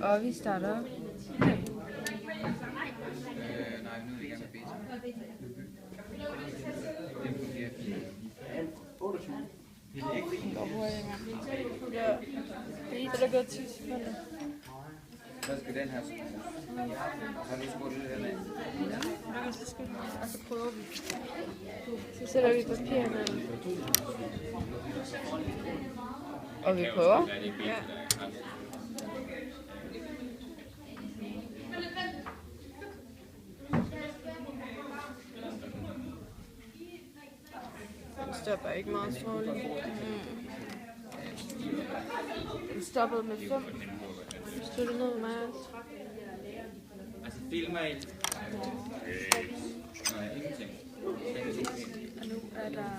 Og vi starter. Nej, nu er vi i gang med beta. Den fungerer fint. Det går hurtigt, mand. Ja. Det er gået 10 sekunder. Så skal den her skrues. Har du skruet det her med? Og så prøver vi. Så sætter vi papirerne. Og vi prøver. Ja. Den stopper ikke meget stråligt. Den stoppede med 5. Stod det ned med alt. Altså filmmail. Nej, ingenting. Og nu er der...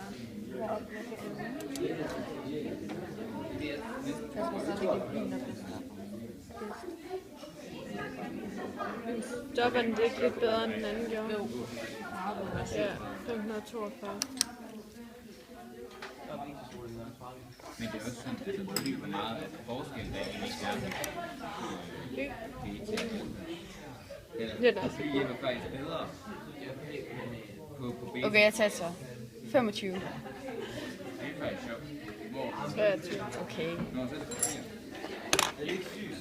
Stopper den ikke lidt bedre end den anden gjorde? Jo. Ja, 542. Men det er også sådan, at det er meget af forskel, der egentlig er. Det er da. Det hjælper faktisk bedre på beta. Okay, jeg tager så. 25. Det er faktisk sjovt. Hvor? 23. Okay. Nå, så er det 4.